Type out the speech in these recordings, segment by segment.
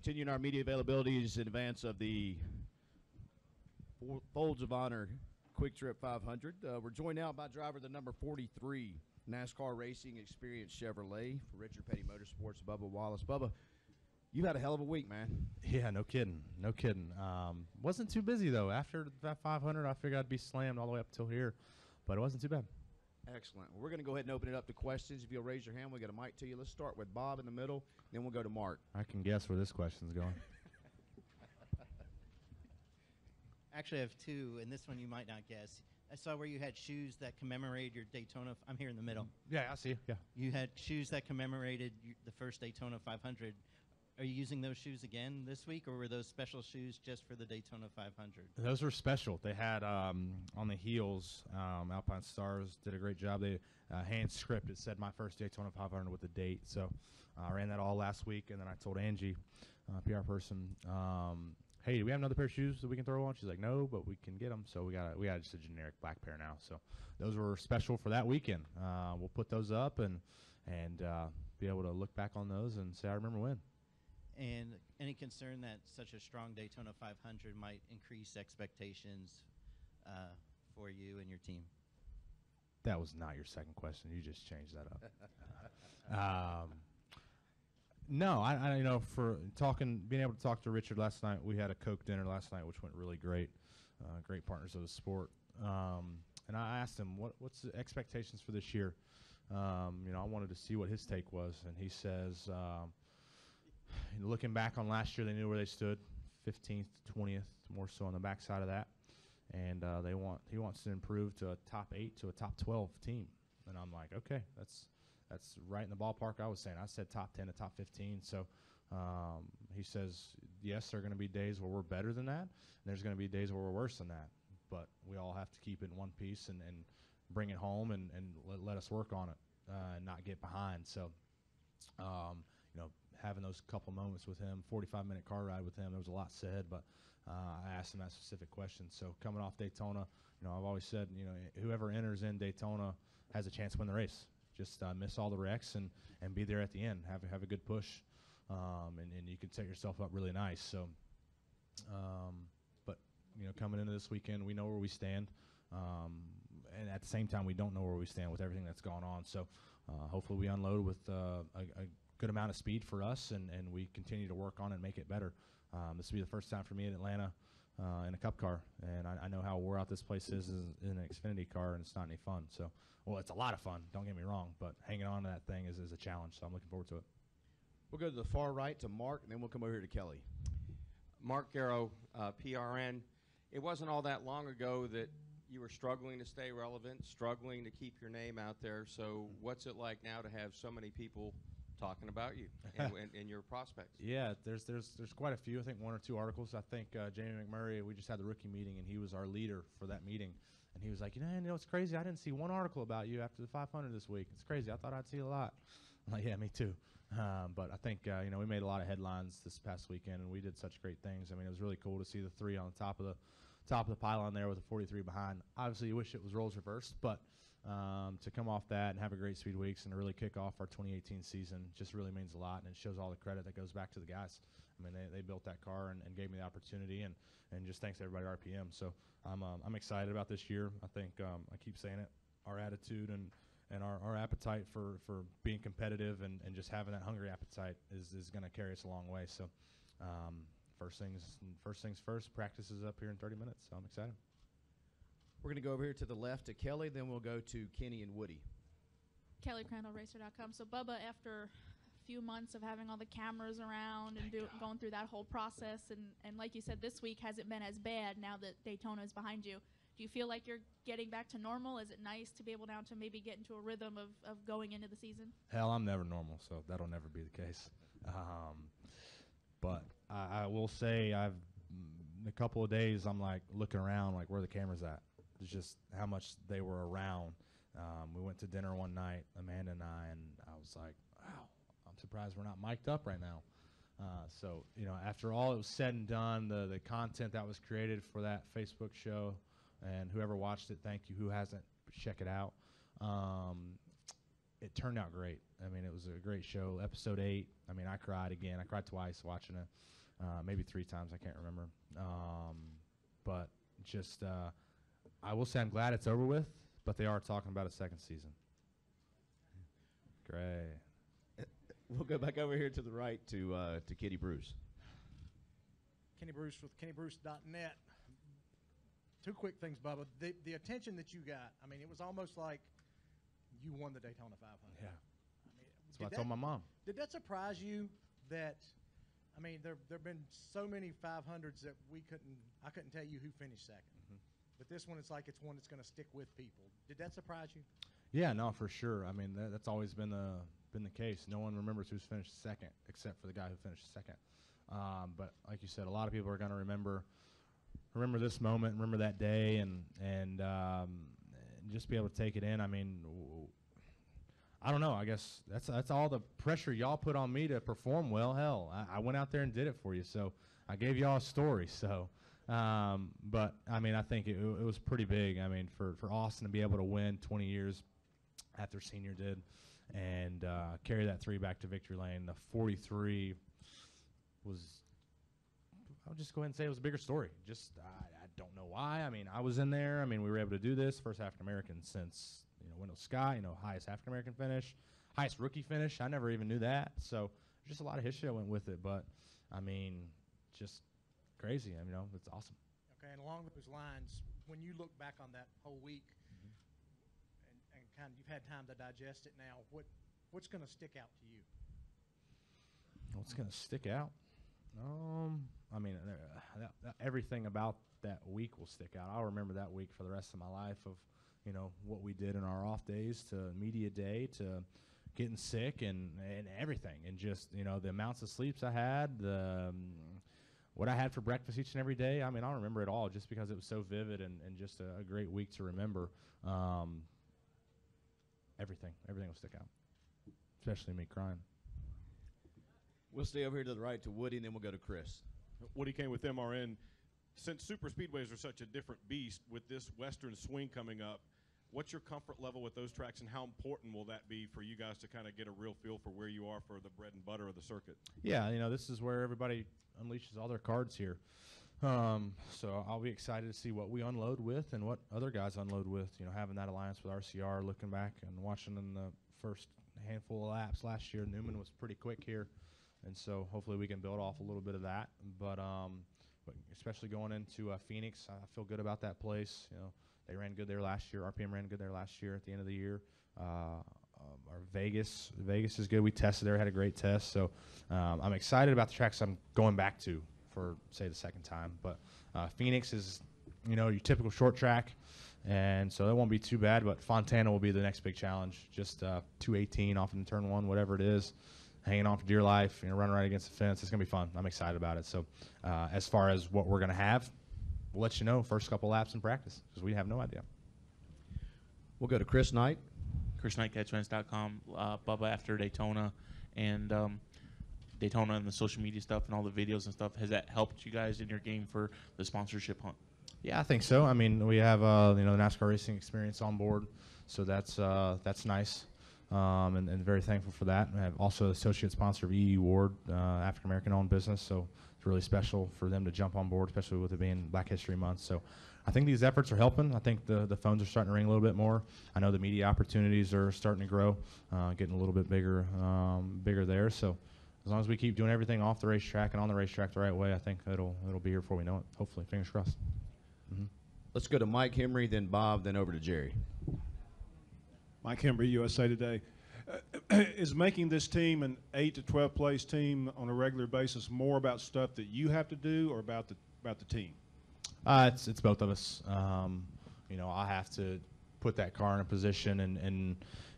Continuing our media availabilities in advance of the Folds of Honor Quick Trip 500. We're joined now by driver the number 43 NASCAR Racing Experience Chevrolet for Richard Petty Motorsports, Bubba Wallace. Bubba, you had a hell of a week, man. Yeah, no kidding. No kidding. Wasn't too busy, though. After that 500, I figured I'd be slammed all the way up till here, but it wasn't too bad. Excellent. Well, we're going to go ahead and open it up to questions. If you'll raise your hand, we'll get a mic to you. Let's start with Bob in the middle, then we'll go to Mark. I can guess where this question's going. Actually, I have two, and this one you might not guess. I saw where you had shoes that commemorated your Daytona. I'm here in the middle. Yeah, I see. Yeah. You had shoes that commemorated the first Daytona 500. Are you using those shoes again this week, or were those special shoes just for the Daytona 500? Those were special. They had on the heels, Alpine Stars did a great job. They hand script. It said my first Daytona 500 with the date. So I ran that all last week, and then I told Angie, PR person, hey, do we have another pair of shoes that we can throw on? She's like, no, but we can get them. So we got just a generic black pair now. So those were special for that weekend. We'll put those up and be able to look back on those and say I remember when. And any concern that such a strong Daytona 500 might increase expectations for you and your team? That was not your second question. You just changed that up. No, I you know, for being able to talk to Richard last night, we had a Coke dinner last night, which went really great. Great partners of the sport. And I asked him, what's the expectations for this year? You know, I wanted to see what his take was, and he says, looking back on last year, they knew where they stood, 15th to 20th, more so on the backside of that, and he wants to improve to a top 8 to a top 12 team. And I'm like, okay, that's right in the ballpark I was saying. I said top 10 to top 15. So he says, yes, there are going to be days where we're better than that, and there's going to be days where we're worse than that. But we all have to keep it in one piece and bring it home and let us work on it and not get behind. So, you know, having those couple moments with him, 45-minute car ride with him, there was a lot said, but I asked him that specific question. So coming off Daytona, you know, I've always said, you know, whoever enters in Daytona has a chance to win the race. Just miss all the wrecks and be there at the end. Have a good push, and you can set yourself up really nice. So, but you know, coming into this weekend, we know where we stand, and at the same time, we don't know where we stand with everything that's going on. So, hopefully, we unload with a good amount of speed for us, and we continue to work on it and make it better. This will be the first time for me in Atlanta in a Cup car, and I know how wore out this place is in an Xfinity car, and it's not any fun. So, well, it's a lot of fun, don't get me wrong, but hanging on to that thing is a challenge, so I'm looking forward to it. We'll go to the far right to Mark, and then we'll come over here to Kelly. Mark Garrow, PRN. It wasn't all that long ago that you were struggling to stay relevant, struggling to keep your name out there. So what's it like now to have so many people talking about you and your prospects? Yeah, there's quite a few. I think 1 or 2 articles. I think Jamie McMurray, we just had the rookie meeting, and he was our leader for that meeting. And he was like, you know, it's crazy. I didn't see 1 article about you after the 500 this week. It's crazy. I thought I'd see a lot. I'm like, yeah, me too. But I think, you know, we made a lot of headlines this past weekend, and we did such great things. I mean, it was really cool to see the 3 on the top of the pylon there with the 43 behind. Obviously, you wish it was roles reversed, but to come off that and have a great Speed Weeks and to really kick off our 2018 season just really means a lot, and it shows all the credit that goes back to the guys. I mean, they built that car and gave me the opportunity, and just thanks to everybody at RPM. So I'm excited about this year. I think I keep saying it, our attitude and our appetite for being competitive and just having that hungry appetite is going to carry us a long way. So first things first, practice is up here in 30 minutes, so I'm excited. We're going to go over here to the left to Kelly, then we'll go to Kenny and Woody. Kelly Crandall, Racer.com. So, Bubba, after a few months of having all the cameras around and going through that whole process, and like you said, this week hasn't been as bad now that Daytona is behind you. Do you feel like you're getting back to normal? Is it nice to be able now to maybe get into a rhythm of going into the season? Hell, I'm never normal, so that'll never be the case. But I will say in a couple of days, I'm like looking around like where the camera's at. It's just how much they were around. We went to dinner one night, Amanda and I was like, wow, I'm surprised we're not mic'd up right now. So, you know, after all it was said and done, the content that was created for that Facebook show, and whoever watched it, thank you. Who hasn't, check it out. it turned out great. I mean, it was a great show. Episode 8, I mean, I cried again. I cried twice watching it, maybe 3 times. I can't remember. But just, I will say I'm glad it's over with, but they are talking about a second season. Great. We'll go back over here to the right to Kenny Bruce. Kenny Bruce with KennyBruce.net. 2 quick things, Bubba. The attention that you got, I mean, it was almost like you won the Daytona 500. Yeah. I mean, That's what I told my mom. Did that surprise you that, I mean, there have been so many 500s that I couldn't tell you who finished second. But this one, it's like it's one that's going to stick with people. Did that surprise you? Yeah, no, for sure. I mean, that's always been the case. No one remembers who's finished second except for the guy who finished second. But like you said, a lot of people are going to remember this moment, remember that day, and just be able to take it in. I mean, I don't know. I guess that's all the pressure y'all put on me to perform well. Hell, I went out there and did it for you, so I gave y'all a story. So, but I mean, I think it was pretty big. I mean, for Austin to be able to win 20 years after Senior did, and carry that 3 back to victory lane. The 43 was, I'll just go ahead and say it was a bigger story. Just I don't know why. I mean, I was in there. I mean, we were able to do this. First African American since Wendell Scott. Highest African American finish, highest rookie finish. I never even knew that. So just a lot of history that went with it. But I mean, just crazy. I mean, it's awesome. Okay, and along those lines, when you look back on that whole week, and kind of you've had time to digest it now, what's going to stick out to you? What's going to stick out? I mean, everything about that week will stick out. I'll remember that week for the rest of my life of, what we did in our off days to media day to getting sick and everything. And just, the amounts of sleeps I had, what I had for breakfast each and every day. I mean, I'll remember it all just because it was so vivid and just a great week to remember. Everything will stick out, especially me crying. We'll stay over here to the right to Woody, and then we'll go to Chris. Woody Kane with MRN. Since super speedways are such a different beast, with this Western swing coming up, what's your comfort level with those tracks, and how important will that be for you guys to kind of get a real feel for where you are for the bread and butter of the circuit? Yeah, this is where everybody unleashes all their cards here. So I'll be excited to see what we unload with and what other guys unload with. Having that alliance with RCR, looking back and watching in the first handful of laps last year, Newman was pretty quick here. And so hopefully we can build off a little bit of that. But especially going into Phoenix, I feel good about that place. They ran good there last year. RPM ran good there last year at the end of the year. Our Vegas is good. We tested there, had a great test. So I'm excited about the tracks I'm going back to for, say, the second time. But Phoenix is, your typical short track. And so that won't be too bad. But Fontana will be the next big challenge. Just 218 off in turn 1, whatever it is. Hanging on for dear life, running right against the fence. It's going to be fun. I'm excited about it. So as far as what we're going to have, we'll let you know first couple laps in practice because we have no idea. We'll go to Chris Knight. ChrisKnightCatchfence.com, Bubba after Daytona, and Daytona and the social media stuff and all the videos and stuff. Has that helped you guys in your game for the sponsorship hunt? Yeah, I think so. I mean, we have the NASCAR racing experience on board, so that's nice. And very thankful for that. I have also the associate sponsor of EE Ward, African American owned business, so it's really special for them to jump on board, especially with it being Black History Month. So I think these efforts are helping. I think the phones are starting to ring a little bit more. I know the media opportunities are starting to grow, getting a little bit bigger there. So as long as we keep doing everything off the racetrack and on the racetrack the right way, I think it'll be here before we know it. Hopefully, fingers crossed. Let's go to Mike Henry, then Bob, then over to Jerry. Mike Henry, USA Today. Is making this team an 8 to 12 place team on a regular basis more about stuff that you have to do or about the team? It's both of us. I have to put that car in a position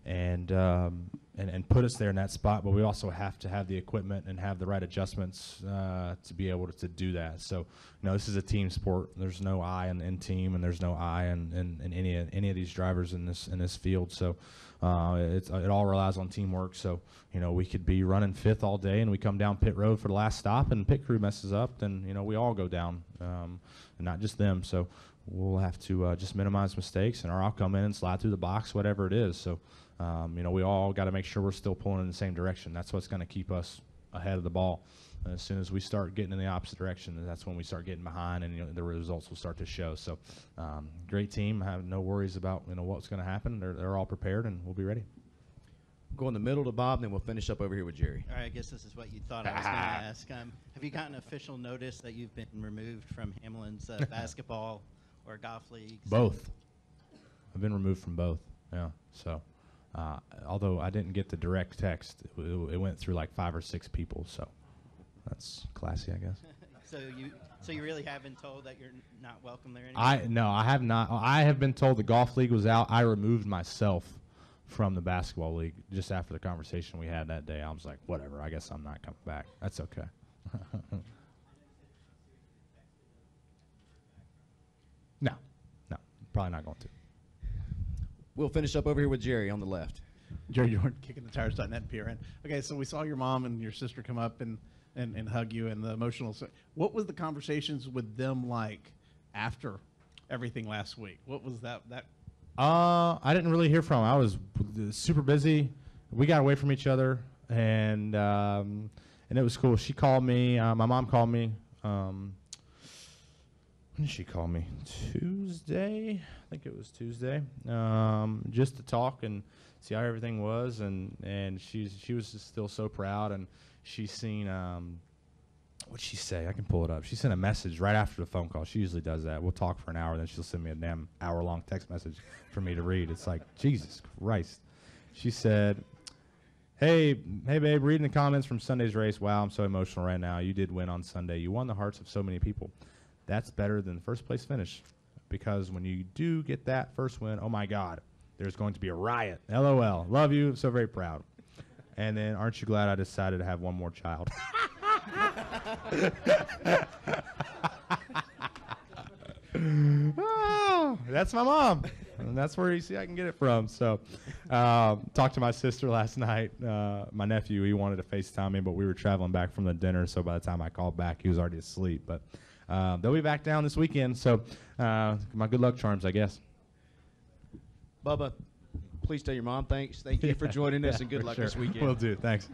and put us there in that spot, but we also have to have the equipment and have the right adjustments to be able to do that. So, this is a team sport. There's no I in team, and there's no I in any of these drivers in this field. So, it all relies on teamwork. So, we could be running 5th all day, and we come down pit road for the last stop, and pit crew messes up, then we all go down, and not just them. So, we'll have to just minimize mistakes, or I'll come in and slide through the box, whatever it is. So, We all got to make sure we're still pulling in the same direction. That's what's going to keep us ahead of the ball. As soon as we start getting in the opposite direction, that's when we start getting behind, and the results will start to show. So, great team. I have no worries about what's going to happen. They're all prepared, and we'll be ready. Go in the middle to Bob, then we'll finish up over here with Jerry. All right, I guess this is what you thought I was going to ask. Have you gotten official notice that you've been removed from Hamlin's basketball or golf leagues? Both. I've been removed from both. Yeah. So, although I didn't get the direct text, it went through like 5 or 6 people. So. That's classy, I guess. So you really have been told that you're not welcome there anymore? No, I have not. I have been told the golf league was out. I removed myself from the basketball league just after the conversation we had that day. I was like, whatever. I guess I'm not coming back. That's okay. No, probably not going to. We'll finish up over here with Jerry on the left. Jerry, you weren't kicking the tires.net PRN. Okay, so we saw your mom and your sister come up and hug you, and the emotional. What was the conversations with them like after everything last week? What was that? I didn't really hear from them. I was super busy. We got away from each other, and it was cool. She called me. My mom called me. When did she call me? Tuesday? I think it was Tuesday. Just to talk and see how everything was, and she was just still so proud, and she's seen what'd she say? I can pull it up. She sent a message right after the phone call. She usually does that. We'll talk for an hour, then she'll send me a damn hour-long text message for me to read. It's like, Jesus Christ. She said, hey babe, reading the comments from Sunday's race. Wow, I'm so emotional right now. You did win on Sunday. You won the hearts of so many people. That's better than the first place finish, because when you do get that first win, oh my God, there's going to be a riot. LOL. Love you. So very proud. And then, aren't you glad I decided to have one more child? Oh, that's my mom. And that's where you see I can get it from. So, talked to my sister last night. My nephew, he wanted to FaceTime me, but we were traveling back from the dinner. So by the time I called back, he was already asleep. But they'll be back down this weekend. So my good luck charms, I guess. Bubba, please tell your mom thanks. Thank you for joining us, and good luck sure. this weekend. Will do. Thanks.